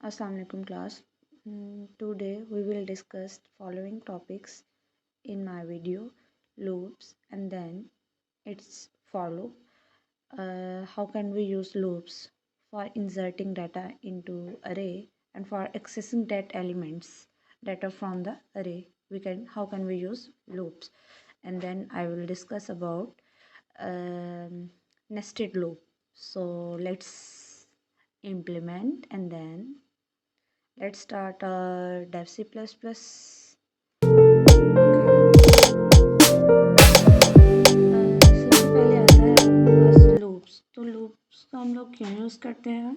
Assalamualaikum class. Today we will discuss following topics in my video: loops, and then its follow. How can we use loops for inserting data into array and for accessing data from the array? How can we use loops? And then I will discuss about nested loop. So let's implement, and then let's start dev C++. सबसे पहले आता है आपके पास loops. तो loops को हम लोग क्यों यूज़ करते हैं?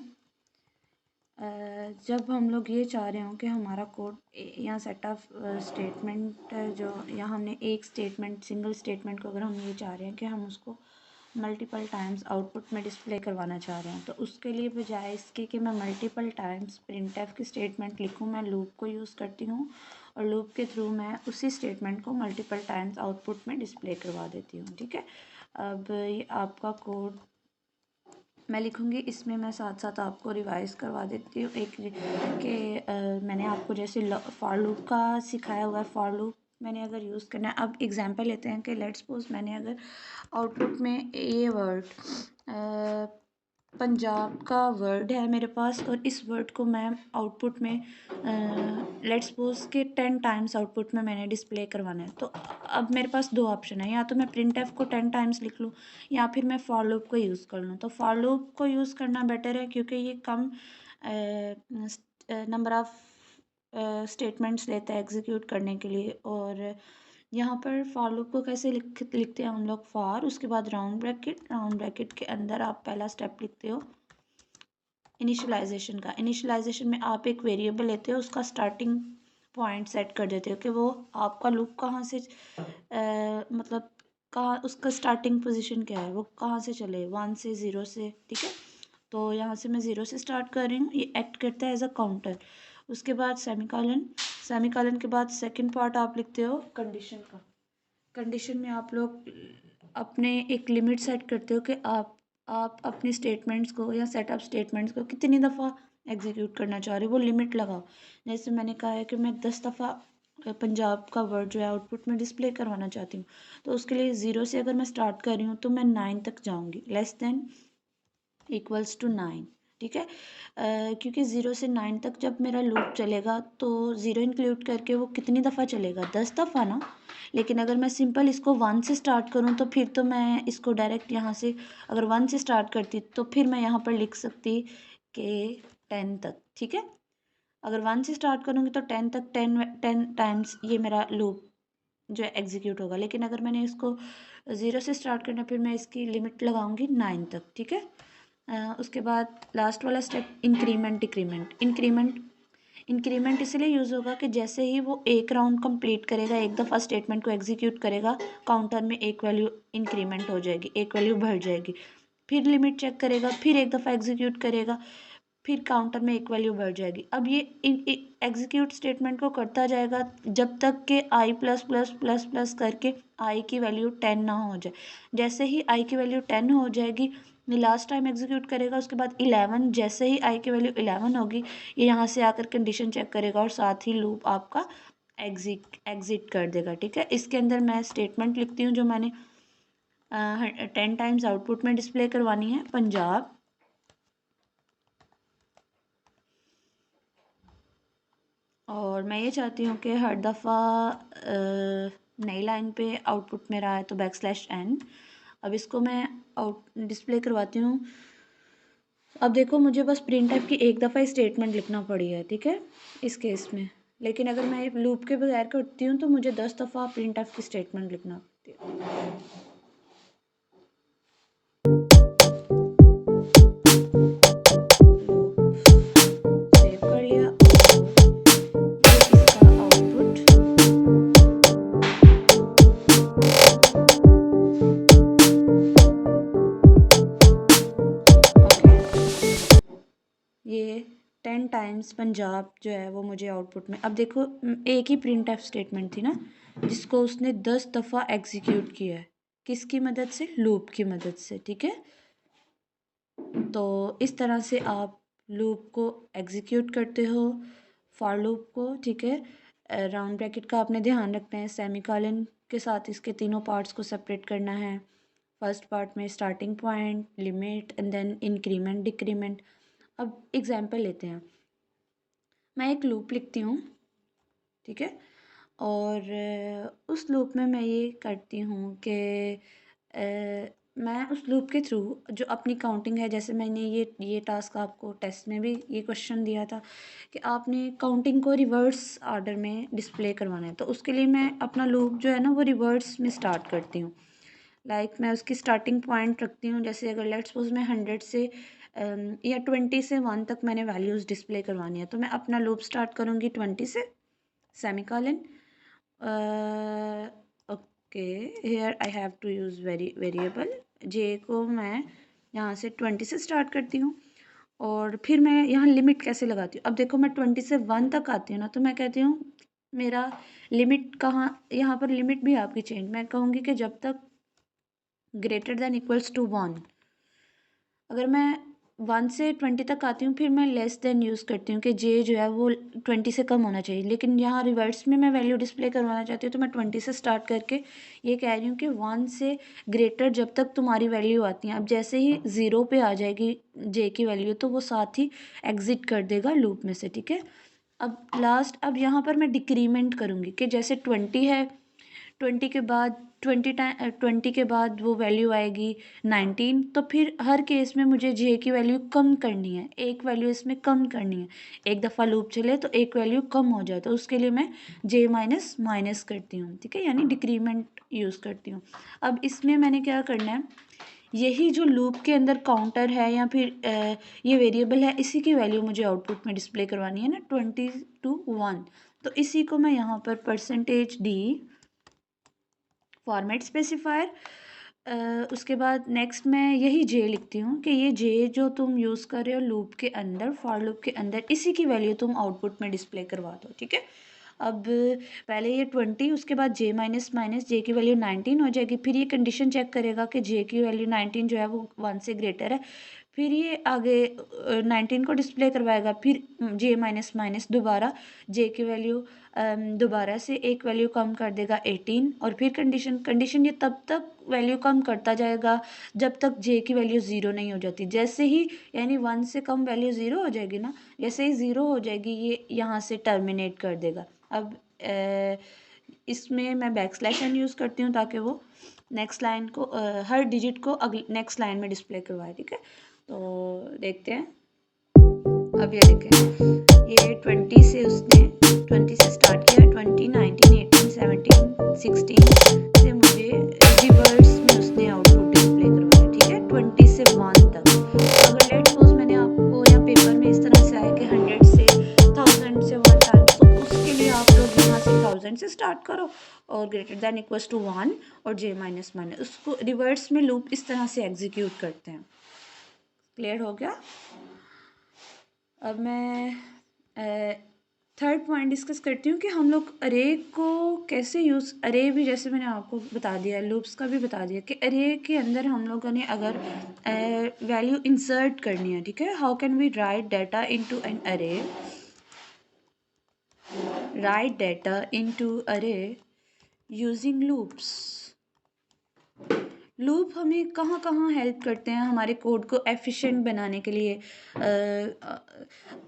जब हम लोग ये चाह रहे हो कि हमारा कोड या सेट ऑफ स्टेटमेंट जो या हमने एक स्टेटमेंट सिंगल स्टेटमेंट को अगर हम ये चाह रहे हैं कि हम उसको मल्टीपल टाइम्स आउटपुट में डिस्प्ले करवाना चाह रहे हैं, तो उसके लिए बजाय इसके कि मैं मल्टीपल टाइम्स प्रिंटफ की स्टेटमेंट लिखूं, मैं लूप को यूज़ करती हूँ और लूप के थ्रू मैं उसी स्टेटमेंट को मल्टीपल टाइम्स आउटपुट में डिस्प्ले करवा देती हूँ। ठीक है, अब ये आपका कोड मैं लिखूँगी, इसमें मैं साथ साथ आपको रिवाइज करवा देती हूँ एक कि मैंने आपको जैसे फॉर लूप का सिखाया हुआ है। फॉर लूप मैंने अगर यूज़ करना है, अब एग्जांपल लेते हैं कि लेट्स सपोज मैंने अगर आउटपुट में ये वर्ड पंजाब का वर्ड है मेरे पास और इस वर्ड को मैं आउटपुट में लेट्स सपोज के 10 टाइम्स आउटपुट में मैंने डिस्प्ले करवाना है। तो अब मेरे पास दो ऑप्शन है, या तो मैं प्रिंटफ को 10 टाइम्स लिख लूँ या फिर मैं फॉर लूप को यूज़ कर लूँ। तो फॉर लूप को यूज़ करना बेटर है क्योंकि ये कम नंबर ऑफ़ स्टेटमेंट्स लेता है एग्जीक्यूट करने के लिए। और यहाँ पर फॉर लूप को कैसे लिखते हैं हम लोग, फॉर उसके बाद राउंड ब्रैकेट के अंदर आप पहला स्टेप लिखते हो इनिशियलाइजेशन का। इनिशियलाइजेशन में आप एक वेरिएबल लेते हो, उसका स्टार्टिंग पॉइंट सेट कर देते हो कि वो आपका लूप कहाँ से मतलब कहाँ उसका स्टार्टिंग पोजीशन क्या है, वो कहाँ से चले, 1 से 0 से। ठीक है, तो यहाँ से मैं 0 से स्टार्ट कर रही हूँ, ये एक्ट करता है एज अ काउंटर। उसके बाद सेमीकॉलन के बाद सेकंड पार्ट आप लिखते हो कंडीशन का। कंडीशन में आप लोग अपने एक लिमिट सेट करते हो कि आप अपनी स्टेटमेंट्स को या सेट ऑफ स्टेटमेंट्स को कितनी दफ़ा एग्जीक्यूट करना चाह रहे हो, वो लिमिट लगाओ। जैसे मैंने कहा है कि मैं 10 दफ़ा पंजाब का वर्ड जो है आउटपुट में डिस्प्ले करवाना चाहती हूँ, तो उसके लिए 0 से अगर मैं स्टार्ट कर रही हूँ तो मैं 9 तक जाऊँगी, लेस देन इक्वल्स टू 9। ठीक है, क्योंकि 0 से 9 तक जब मेरा लूप चलेगा तो 0 इंक्लूड करके वो कितनी दफ़ा चलेगा, 10 दफ़ा ना। लेकिन अगर मैं सिंपल इसको 1 से स्टार्ट करूँ तो फिर तो मैं इसको डायरेक्ट यहाँ से अगर 1 से स्टार्ट करती तो फिर मैं यहाँ पर लिख सकती कि 10 तक। ठीक है, अगर 1 से स्टार्ट करूँगी तो 10 तक 10 टाइम्स ये मेरा लूप जो है एग्जीक्यूट होगा। लेकिन अगर मैंने इसको 0 से स्टार्ट करना, फिर मैं इसकी लिमिट लगाऊंगी 9 तक। ठीक है, उसके बाद लास्ट वाला स्टेप इंक्रीमेंट इसलिए यूज़ होगा कि जैसे ही वो एक राउंड कंप्लीट करेगा, एक दफ़ा स्टेटमेंट को एग्जीक्यूट करेगा, काउंटर में एक वैल्यू इंक्रीमेंट हो जाएगी, एक वैल्यू बढ़ जाएगी। फिर लिमिट चेक करेगा, फिर एक दफ़ा एग्जीक्यूट करेगा, फिर काउंटर में एक वैल्यू बढ़ जाएगी। अब ये एग्जीक्यूट स्टेटमेंट को करता जाएगा जब तक कि आई प्लस प्लस प्लस प्लस करके आई की वैल्यू 10 ना हो जाए। जैसे ही आई की वैल्यू 10 हो जाएगी, ये लास्ट टाइम एग्जीक्यूट करेगा। उसके बाद 11, जैसे ही आई की वैल्यू 11 होगी, ये यहाँ से आकर कंडीशन चेक करेगा और साथ ही लूप आपका एग्जिट कर देगा। ठीक है, इसके अंदर मैं स्टेटमेंट लिखती हूँ जो मैंने 10 टाइम्स आउटपुट में डिस्प्ले करवानी है, पंजाब। और मैं ये चाहती हूँ कि हर दफ़ा नई लाइन पे आउटपुट मेरा आए तो \n। अब इसको मैं आउट डिस्प्ले करवाती हूँ। अब देखो, मुझे बस प्रिंटफ की एक दफ़ा ही स्टेटमेंट लिखना पड़ी है। ठीक है, इस केस में। लेकिन अगर मैं लूप के बगैर करती हूँ तो मुझे 10 दफ़ा प्रिंटफ की स्टेटमेंट लिखना पड़ती है। सेव कर लिया और ये इसका आउटपुट। ये 10 टाइम्स पंजाब जो है वो मुझे आउटपुट में। अब देखो, एक ही प्रिंटफ स्टेटमेंट थी ना जिसको उसने 10 दफ़ा एग्जीक्यूट किया है, किसकी मदद से, लूप की मदद से। ठीक है, तो इस तरह से आप लूप को एग्जीक्यूट करते हो, फॉर लूप को, ठीक है। राउंड ब्रैकेट का आपने ध्यान रखना है, सेमीकोलन के साथ इसके तीनों पार्ट्स को सेपरेट करना है। फर्स्ट पार्ट में starting point, limit and then increment decrement. अब एग्जांपल लेते हैं, मैं एक लूप लिखती हूँ, ठीक है, और उस लूप में मैं ये करती हूँ कि मैं उस लूप के थ्रू जो अपनी काउंटिंग है, जैसे मैंने ये टास्क आपको टेस्ट में भी ये क्वेश्चन दिया था कि आपने काउंटिंग को रिवर्स ऑर्डर में डिस्प्ले करवाना है, तो उसके लिए मैं अपना लूप जो है ना वो रिवर्स में स्टार्ट करती हूँ। मैं उसकी स्टार्टिंग पॉइंट रखती हूँ, जैसे अगर लेट्स सपोज मैं 100 से या 20 से 1 तक मैंने वैल्यूज़ डिस्प्ले करवानी है, तो मैं अपना लूप स्टार्ट करूँगी 20 से, semicolon, okay, here I have to use variable J को मैं यहाँ से 20 से स्टार्ट करती हूँ। और फिर मैं यहाँ लिमिट कैसे लगाती हूँ, अब देखो मैं 20 से 1 तक आती हूँ ना, तो मैं कहती हूँ मेरा लिमिट कहाँ, यहाँ पर लिमिट भी आपकी चेंज, मैं कहूँगी कि जब तक ग्रेटर देन इक्वल्स टू 1, अगर मैं 1 से 20 तक आती हूँ फिर मैं लेस देन यूज़ करती हूँ कि जे जो है वो 20 से कम होना चाहिए, लेकिन यहाँ रिवर्स में मैं वैल्यू डिस्प्ले करवाना चाहती हूँ, तो मैं 20 से स्टार्ट करके ये कह रही हूँ कि 1 से ग्रेटर जब तक तुम्हारी वैल्यू आती है। अब जैसे ही 0 पे आ जाएगी जे की वैल्यू, तो वो साथ ही एग्जिट कर देगा लूप में से, ठीक है। अब यहाँ पर मैं डिक्रीमेंट करूँगी कि जैसे 20 है, 20 के बाद 20 के बाद वो वैल्यू आएगी 19, तो फिर हर केस में मुझे जे की वैल्यू कम करनी है, एक वैल्यू इसमें कम करनी है। एक दफ़ा लूप चले तो एक वैल्यू कम हो जाए, तो उसके लिए मैं जे माइनस माइनस करती हूँ, ठीक है, यानी डिक्रीमेंट यूज़ करती हूँ। अब इसमें मैंने क्या करना है, यही जो लूप के अंदर काउंटर है या फिर ये वेरिएबल है, इसी की वैल्यू मुझे आउटपुट में डिस्प्ले करवानी है ना, 20 to 1, तो इसी को मैं यहाँ पर %d फॉर्मेट स्पेसिफायर, उसके बाद नेक्स्ट मैं यही जे लिखती हूँ कि ये जे जो तुम यूज़ कर रहे हो लूप के अंदर, फॉर लूप के अंदर, इसी की वैल्यू तुम आउटपुट में डिस्प्ले करवा दो, ठीक है। अब पहले ये 20, उसके बाद जे माइनस माइनस जे की वैल्यू 19 हो जाएगी, फिर ये कंडीशन चेक करेगा कि जे की वैल्यू 19 जो है वो 1 से ग्रेटर है, फिर ये आगे 19 को डिस्प्ले करवाएगा, फिर जे माइनस माइनस दोबारा जे की वैल्यू दोबारा से एक वैल्यू कम कर देगा 18, और फिर कंडीशन ये तब तक वैल्यू कम करता जाएगा जब तक जे की वैल्यू ज़ीरो नहीं हो जाती। जैसे ही यानी 1 से कम वैल्यू ज़ीरो हो जाएगी ना, जैसे ही ज़ीरो हो जाएगी ये यहाँ से टर्मिनेट कर देगा। अब इसमें मैं =n यूज़ करती हूँ ताकि वो नेक्स्ट लाइन को हर डिजिट को अगली नेक्स्ट लाइन में डिस्प्ले करवाए, ठीक है। तो देखते हैं, अब ये देखें, ये 20 से उसने 20 से स्टार्ट किया, 20 19 18 17 16 से मुझे रिवर्स में उसने आउटपुट डिस्प्ले करवाया, ठीक है, 20 से 1 तक। अगर लेट सपोज मैंने आपको या पेपर में इस तरह से आया कि 100 से 1000 से 1 टाइम्स, तो उसके लिए आप लोग यहाँ से 1000 से स्टार्ट करो और ग्रेटर देन इक्वल्स टू 1 और जे माइनस माइनस, उसको रिवर्स में लूप इस तरह से एग्जीक्यूट करते हैं। क्लियर हो गया। अब मैं थर्ड पॉइंट डिस्कस करती हूँ कि हम लोग अरे को कैसे यूज़, अरे भी जैसे मैंने आपको बता दिया, लूप्स का भी बता दिया कि अरे के अंदर हम लोगों ने अगर वैल्यू इंसर्ट करनी है, ठीक है, how can we write data into an array, write data into array using loops. Loop हमें कहाँ कहाँ हेल्प करते हैं हमारे कोड को एफिशिएंट बनाने के लिए।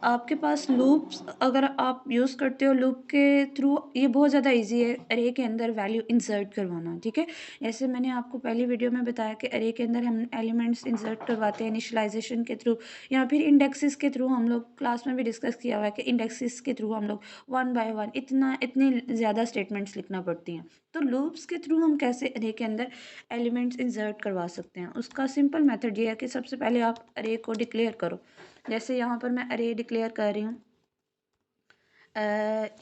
आपके पास लूप्स अगर आप यूज़ करते हो लूप के थ्रू, ये बहुत ज़्यादा इजी है अरे के अंदर वैल्यू इंसर्ट करवाना, ठीक है। जैसे मैंने आपको पहली वीडियो में बताया कि अरे के अंदर हम एलिमेंट्स इंसर्ट करवाते हैं इनिशियलाइजेशन के थ्रू या फिर इंडेक्सेस के थ्रू। हम लोग क्लास में भी डिस्कस किया हुआ है कि इंडेक्सेस के थ्रू हम लोग 1 बाय 1 इतनी ज़्यादा स्टेटमेंट्स लिखना पड़ती हैं। तो लूप्स के थ्रू हम कैसे अरे के अंदर एलिमेंट्स इंसर्ट करवा सकते हैं, उसका सिंपल मेथड ये है कि सबसे पहले आप अरे को डिक्लेयर करो। जैसे यहाँ पर मैं अरे डिक्लेयर कर रही हूँ,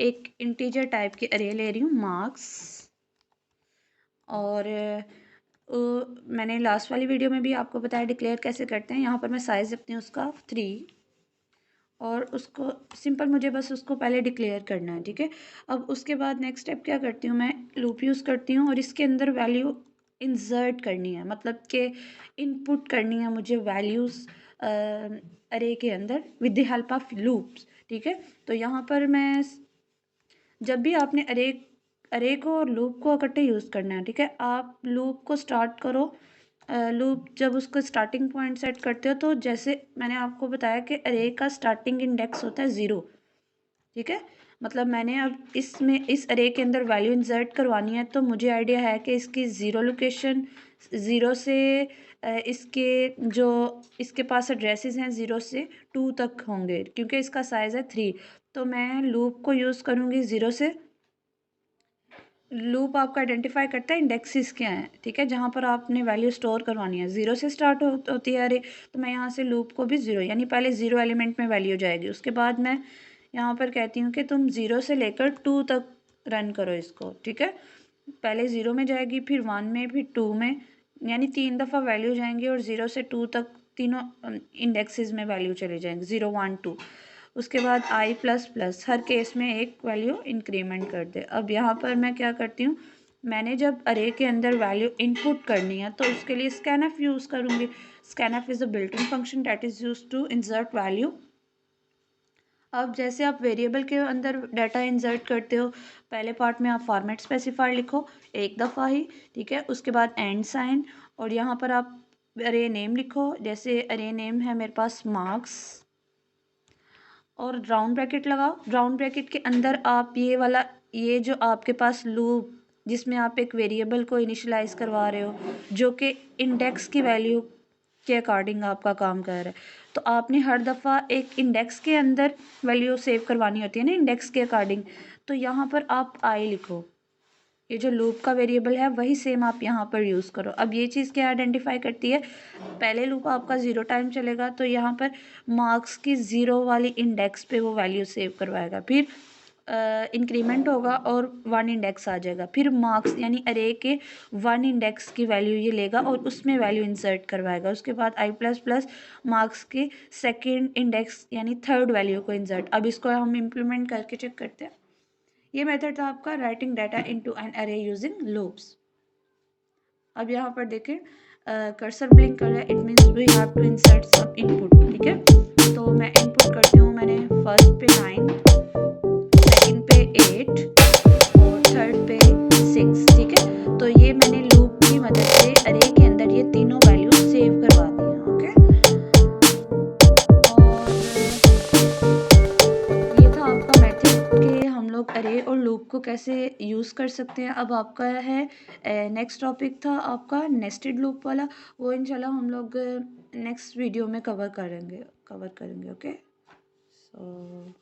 एक इंटीजर टाइप की अरे ले रही हूँ मार्क्स, और मैंने लास्ट वाली वीडियो में भी आपको बताया डिक्लेयर कैसे करते हैं। यहाँ पर मैं साइज़ रखती हूँ उसका 3, और उसको सिंपल मुझे बस उसको पहले डिक्लेयर करना है, ठीक है। अब उसके बाद नेक्स्ट स्टेप क्या करती हूँ, मैं लूप यूज़ करती हूँ और इसके अंदर वैल्यू इंसर्ट करनी है, मतलब कि इनपुट करनी है मुझे वैल्यूज़ अरे के अंदर with the help of loops. ठीक है, तो यहाँ पर मैं जब भी आपने अरे को और लूप को इकट्ठे यूज़ करना है, ठीक है, आप लूप को स्टार्ट करो। लूप जब उसको स्टार्टिंग पॉइंट सेट करते हो तो जैसे मैंने आपको बताया कि अरे का स्टार्टिंग इंडेक्स होता है 0। ठीक है, मतलब मैंने अब इसमें इस अरे के अंदर वैल्यू इंसर्ट करवानी है तो मुझे आइडिया है कि इसकी ज़ीरो लोकेशन, ज़ीरो से इसके जो इसके पास एड्रेसेस हैं 0 से 2 तक होंगे, क्योंकि इसका साइज़ है 3। तो मैं लूप को यूज़ करूँगी 0 से। लूप आपका आइडेंटिफाई करता है इंडेक्सेस क्या हैं, ठीक है, जहाँ पर आपने वैल्यू स्टोर करवानी है। 0 से स्टार्ट होती है अरे, तो मैं यहाँ से लूप को भी 0, यानी पहले 0 एलिमेंट में वैल्यू जाएगी। उसके बाद मैं यहाँ पर कहती हूँ कि तुम 0 से लेकर 2 तक रन करो इसको। ठीक है, पहले 0 में जाएगी, फिर 1 में, फिर 2 में, यानी 3 दफ़ा वैल्यू जाएंगी और 0 से 2 तक तीनों इंडेक्सेस में वैल्यू चले जाएंगे, 0 1 2। उसके बाद आई प्लस प्लस, हर केस में एक वैल्यू इंक्रीमेंट कर दे। अब यहाँ पर मैं क्या करती हूँ, मैंने जब अरे के अंदर वैल्यू इनपुट करनी है तो उसके लिए स्कैनफ यूज़ करूँगी। Scanf is a built in function that is use to insert value. अब जैसे आप वेरिएबल के अंदर डाटा इंसर्ट करते हो, पहले पार्ट में आप फॉर्मेट स्पेसिफायर लिखो एक दफ़ा ही, ठीक है, उसके बाद एंड साइन, और यहाँ पर आप अरे नेम लिखो। जैसे अरे नेम है मेरे पास मार्क्स, और राउंड ब्रैकेट लगाओ। राउंड ब्रैकेट के अंदर आप ये जो आपके पास लूप जिसमें आप एक वेरिएबल को इनिशियलाइज करवा रहे हो जो कि इंडेक्स की वैल्यू के अकॉर्डिंग आपका काम कर रहा है, तो आपने हर दफ़ा एक इंडेक्स के अंदर वैल्यू सेव करवानी होती है ना, इंडेक्स के अकॉर्डिंग। तो यहाँ पर आप आई लिखो, ये जो लूप का वेरिएबल है वही सेम आप यहाँ पर यूज़ करो। अब ये चीज़ क्या आइडेंटिफाई करती है, पहले लूप आपका 0 टाइम चलेगा तो यहाँ पर मार्क्स की 0 वाली इंडेक्स पे वो वैल्यू सेव करवाएगा, फिर इंक्रीमेंट होगा और 1 इंडेक्स आ जाएगा, फिर मार्क्स यानी अरे के 1 इंडेक्स की वैल्यू ये लेगा और उसमें वैल्यू इंसर्ट करवाएगा। उसके बाद आई प्लस प्लस मार्क्स के सेकेंड इंडेक्स यानी थर्ड वैल्यू को इंसर्ट। अब इसको हम इम्प्लीमेंट करके चेक करते हैं। ये मेथड था आपका writing data into an array using loops. अब यहाँ पर देखें कर्सर ब्लिंक कर रहा है, it means we have to insert some input. ठीक है, तो मैं इनपुट करती हूँ, मैंने फर्स्ट पे 9, सेकंड पे 8 और थर्ड पे 6। ठीक है, तो ये मैंने लूप की मदद से अरे के अंदर ये तीनों वैल्यू सेव करवा दी हैं। ओके, और ये था आपका मेथड कि हम लोग अरे और लूप को कैसे यूज़ कर सकते हैं। अब आपका है नेक्स्ट टॉपिक था आपका नेस्टेड लूप वाला, वो इंशाल्लाह हम लोग नेक्स्ट वीडियो में कवर करेंगे। ओके, सो